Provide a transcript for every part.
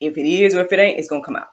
If it is or if it ain't, it's gonna come out.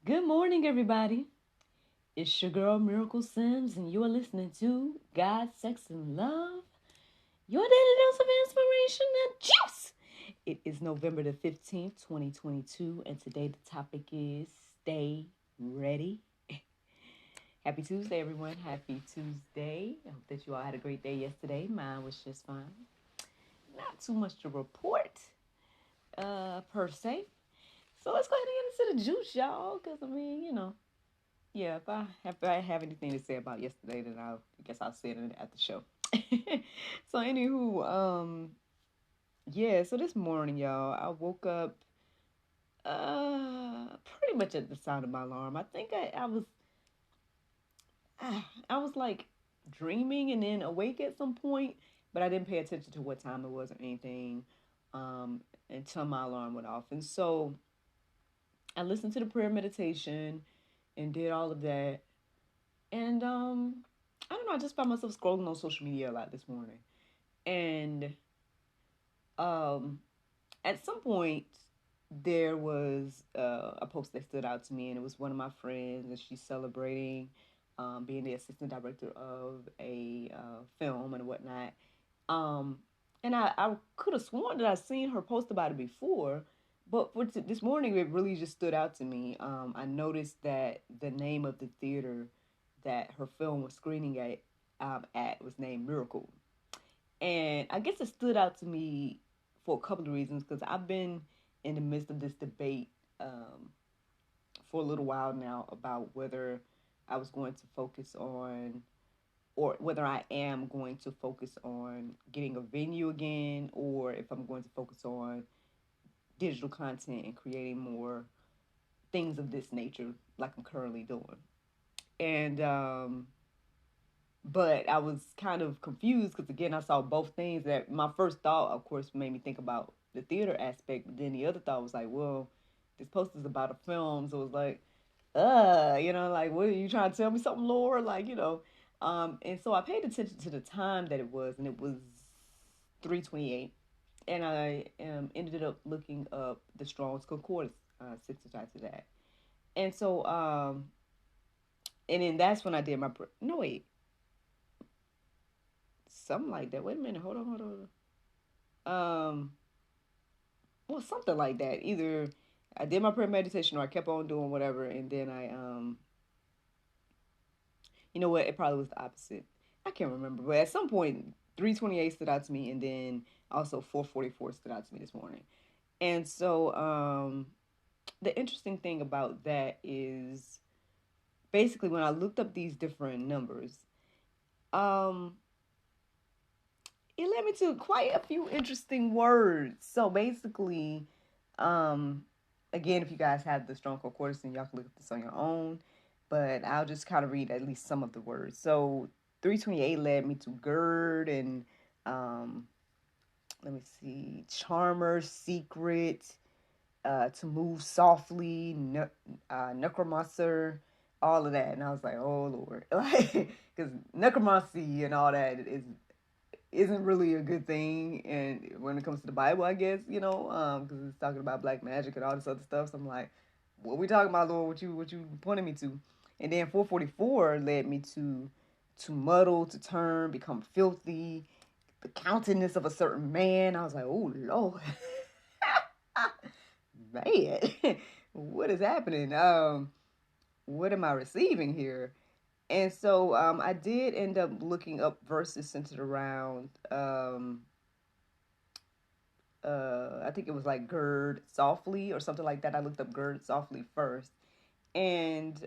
Good morning, everybody. It's your girl Miracle Sims, and you are listening to God, Sex, and Love, your daily dose of inspiration and juice. It is November the 15th, 2022, and today the topic is Stay Ready. Happy Tuesday, everyone. Happy Tuesday. I hope that you all had a great day yesterday. Mine was just fine. Not too much to report, per se. So let's go ahead and get into the juice, y'all, because, yeah, if I have anything to say about yesterday, then I guess I'll say it at the show. So anywho, yeah. So this morning, y'all, I woke up pretty much at the sound of my alarm. I think I was like dreaming and then awake at some point, but I didn't pay attention to what time it was or anything until my alarm went off. And so I listened to the prayer meditation and did all of that. And I don't know, I just found myself scrolling on social media a lot this morning. And um at some point there was a post that stood out to me, and it was one of my friends, and she's celebrating being the assistant director of a film and whatnot. Um and I could have sworn that I'd seen her post about it before, but for this morning it really just stood out to me. I noticed that the name of the theater that her film was screening at was named Miracle. And I guess it stood out to me for a couple of reasons, because I've been in the midst of this debate for a little while now about whether I was going to focus on, or whether I am going to focus on getting a venue again, or if I'm going to focus on digital content and creating more things of this nature like I'm currently doing. And but I was kind of confused because, again, I saw both things. That my first thought, of course, made me think about the theater aspect, but then the other thought was like, well, this post is about a film, so it was like, like, what are you trying to tell me something, Lord? Like, and so I paid attention to the time that it was, and it was 3:28, and I ended up looking up the Strong's Concordance, to that, and so and then that's when I did my no wait something like that. Wait a minute. Hold on. Well, something like that. Either I did my prayer meditation or I kept on doing whatever, and then you know what? It probably was the opposite. I can't remember, but at some point, 3:28 stood out to me, and then also 4:44 stood out to me this morning. And so, the interesting thing about that is basically when I looked up these different numbers, um, it led me to quite a few interesting words. So basically, um, again, if you guys have the Strong Concordance, then y'all can look at this on your own. But I'll just kind of read at least some of the words. So 3:28 led me to gird and um, let me see, charmer, secret, to move softly, necromancer, all of that. And I was like, oh Lord, like, because necromancy and all that isn't really a good thing, and when it comes to the Bible, I guess, because it's talking about black magic and all this other stuff. So I'm like, what we talking about, Lord? What you pointing me to? And then 4:44 led me to muddle, to turn, become filthy, the countenance of a certain man. I was like, oh Lord, man, what is happening? What am I receiving here? And so I did end up looking up verses centered around, I think it was like gird softly or something like that. I looked up gird softly first. And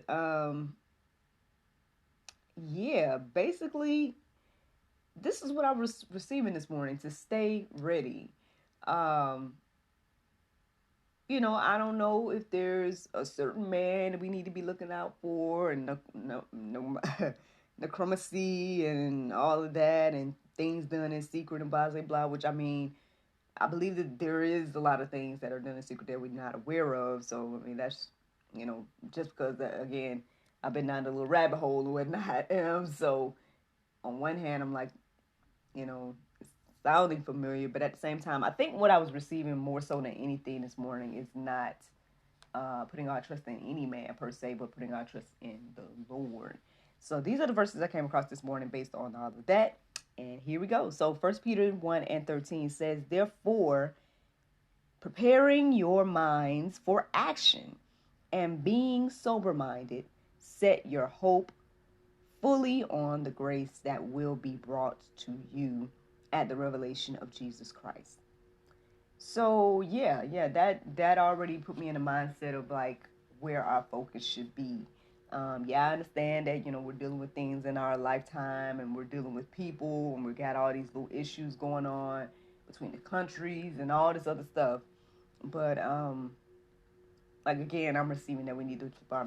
yeah, basically, this is what I was receiving this morning: to stay ready. Um, I don't know if there's a certain man that we need to be looking out for, and no necromancy and all of that, and things done in secret and blah blah blah. Which, I mean, I believe that there is a lot of things that are done in secret that we're not aware of. So I mean, that's just because again, I've been down the little rabbit hole or whatnot. So on one hand, I'm like, it's sounding familiar, but at the same time, I think what I was receiving more so than anything this morning is not putting our trust in any man per se, but putting our trust in the Lord. So these are the verses I came across this morning based on all of that. And here we go. So 1 Peter 1:13 says, therefore, preparing your minds for action and being sober minded, set your hope fully on the grace that will be brought to you at the revelation of Jesus Christ. So yeah, that already put me in a mindset of like where our focus should be. I understand that we're dealing with things in our lifetime, and we're dealing with people, and we got all these little issues going on between the countries and all this other stuff. But like again, I'm receiving that we need to keep our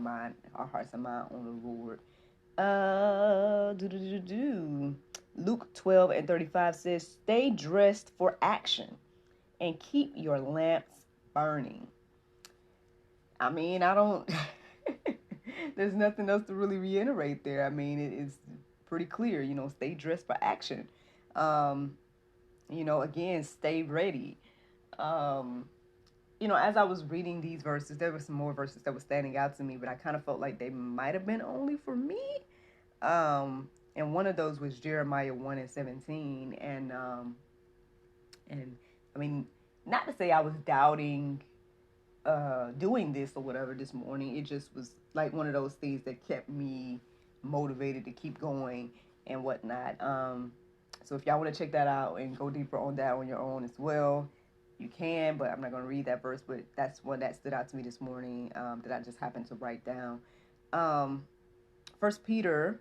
hearts and mind on the Lord. Luke 12:35 says, "Stay dressed for action and keep your lamps burning." I mean, I don't. There's nothing else to really reiterate there. I mean, it's pretty clear. Stay dressed for action. Um, again, stay ready. Um, as I was reading these verses, there were some more verses that were standing out to me, but I kind of felt like they might have been only for me. And one of those was Jeremiah 1:17, and I mean, not to say I was doubting doing this or whatever this morning. It just was like one of those things that kept me motivated to keep going and whatnot. So if y'all want to check that out and go deeper on that on your own as well, you can. But I'm not going to read that verse. But that's one that stood out to me this morning that I just happened to write down. 1 Peter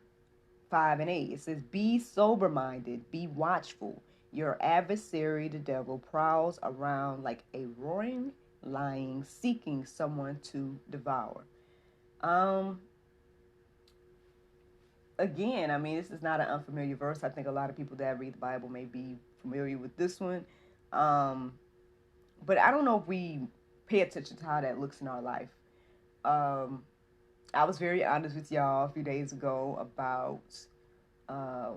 5:8. It says, "Be sober minded, be watchful. Your adversary, the devil, prowls around like a roaring lion, seeking someone to devour." Um, Again, I mean, this is not an unfamiliar verse. I think a lot of people that read the Bible may be familiar with this one. Um, but I don't know if we pay attention to how that looks in our life. Um, I was very honest with y'all a few days ago about uh,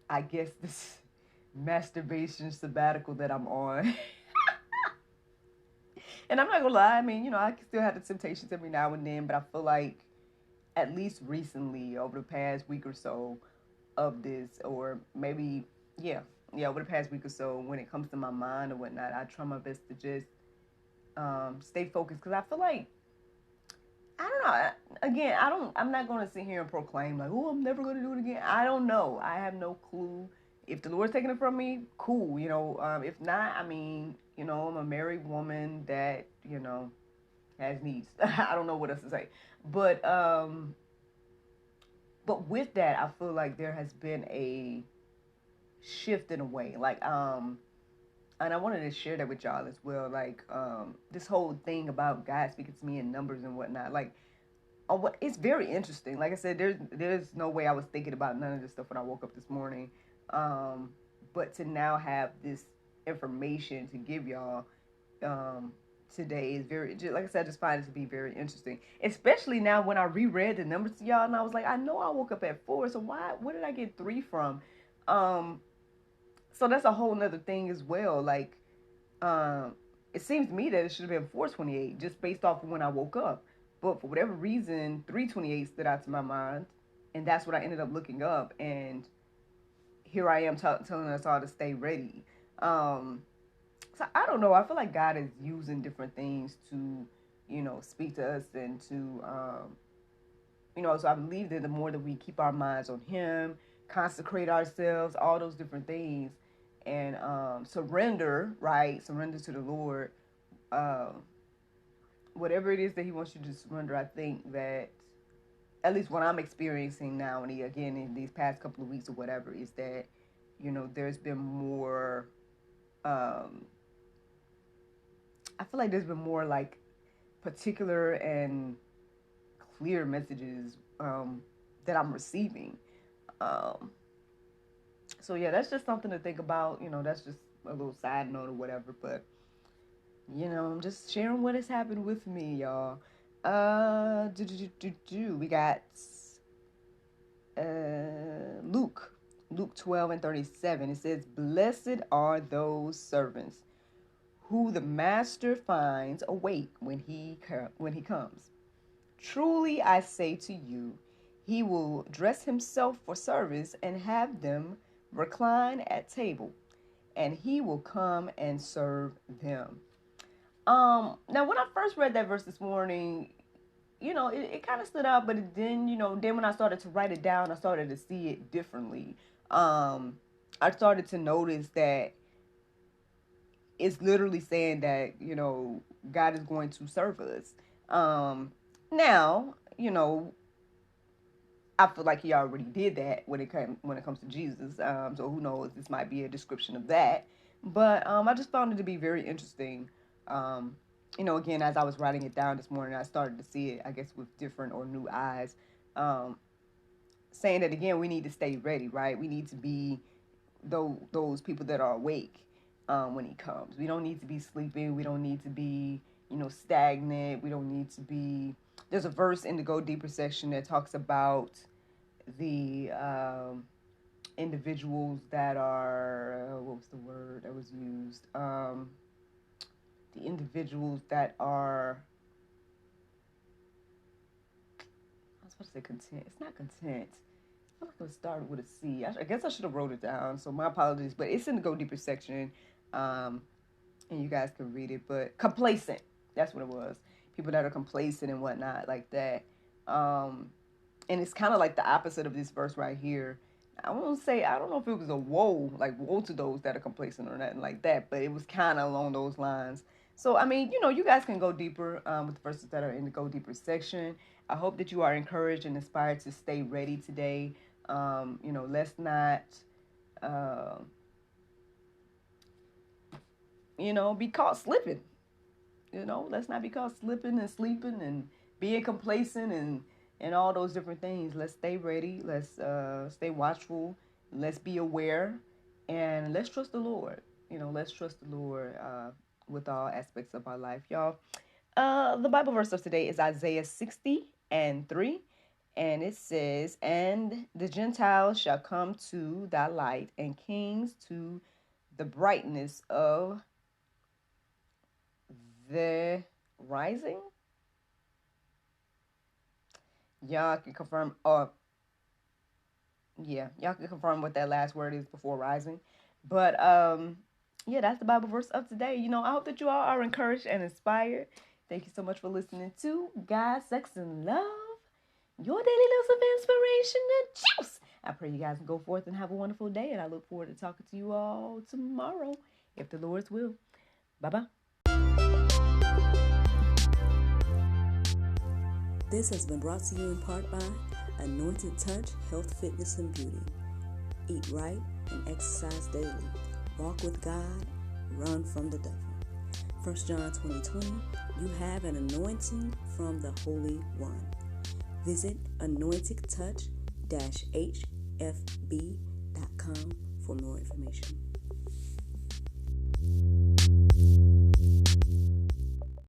I guess this masturbation sabbatical that I'm on. And I'm not gonna lie, I mean, I still have the temptations every now and then, but I feel like at least recently, over the past week or so of this, or maybe, yeah, over the past week or so, when it comes to my mind or whatnot, I try my best to just stay focused, because I feel like, I don't know. Again, I'm not going to sit here and proclaim like, oh, I'm never going to do it again. I don't know. I have no clue. If the Lord's taking it from me, cool. If not, I mean, I'm a married woman that, has needs. I don't know what else to say. But with that, I feel like there has been a shift in a way. Like, and I wanted to share that with y'all as well. Like, this whole thing about God speaking to me in numbers and whatnot. Like, it's very interesting. Like I said, there's no way I was thinking about none of this stuff when I woke up this morning. But to now have this information to give y'all today is very, like I said, I just find it to be very interesting. Especially now when I reread the numbers to y'all, and I was like, I know I woke up at 4, so where did I get 3 from? So that's a whole nother thing as well. Like, um, it seems to me that it should have been 4:28 just based off of when I woke up. But for whatever reason, 3:28 stood out to my mind, and that's what I ended up looking up. And here I am telling us all to stay ready. So I don't know. I feel like God is using different things to, speak to us and to, So I believe that the more that we keep our minds on Him, consecrate ourselves, all those different things, and surrender, right? Surrender to the Lord. Um, Whatever it is that He wants you to surrender, I think that at least what I'm experiencing now, and again in these past couple of weeks or whatever, is that there's been more. Um, I feel like there's been more like particular and clear messages that I'm receiving. Um, so yeah, that's just something to think about. That's just a little side note or whatever. But I'm just sharing what has happened with me, y'all. We got Luke, Luke 12:37. It says, "Blessed are those servants who the master finds awake when he comes. Truly I say to you, he will dress himself for service and have them recline at table, and he will come and serve them." Now when I first read that verse this morning, it kind of stood out, but then when I started to write it down, I started to see it differently. I started to notice that it's literally saying that, God is going to serve us. Now, I feel like he already did that when it comes to Jesus. So who knows? This might be a description of that. But I just found it to be very interesting. Again, as I was writing it down this morning, I started to see it, I guess, with different or new eyes. Saying that again, we need to stay ready, right? We need to be those people that are awake when he comes. We don't need to be sleeping. We don't need to be, stagnant. We don't need to be. There's a verse in the Go Deeper section that talks about the individuals that are, what was the word that was used? The individuals that are, I was supposed to say content. It's not content. I feel like it started with a C. I guess I should have wrote it down, so my apologies. But it's in the Go Deeper section, and you guys can read it. But complacent, that's what it was. People that are complacent and whatnot like that. And it's kind of like the opposite of this verse right here. I won't say, I don't know if it was a woe to those that are complacent or nothing like that, but it was kind of along those lines. So, I mean, you guys can go deeper with the verses that are in the Go Deeper section. I hope that you are encouraged and inspired to stay ready today. Let's not, be caught slipping. Let's not be caught slipping and sleeping and being complacent and all those different things. Let's stay ready. Let's stay watchful. Let's be aware, and let's trust the Lord. Let's trust the Lord with all aspects of our life, y'all. The Bible verse of today is Isaiah 60:3, and it says, "And the Gentiles shall come to thy light, and kings to the brightness of the rising." Y'all can confirm. Y'all can confirm what that last word is before rising. But yeah, that's the Bible verse of today. I hope that you all are encouraged and inspired. Thank you so much for listening to God, Sex, and Love, your daily dose of inspiration and juice. I pray you guys can go forth and have a wonderful day, and I look forward to talking to you all tomorrow, if the Lord's will. Bye-bye. This has been brought to you in part by Anointed Touch Health, Fitness, and Beauty. Eat right and exercise daily. Walk with God, run from the devil. 1 John 20:20, you have an anointing from the Holy One. Visit anointedtouch-hfb.com for more information.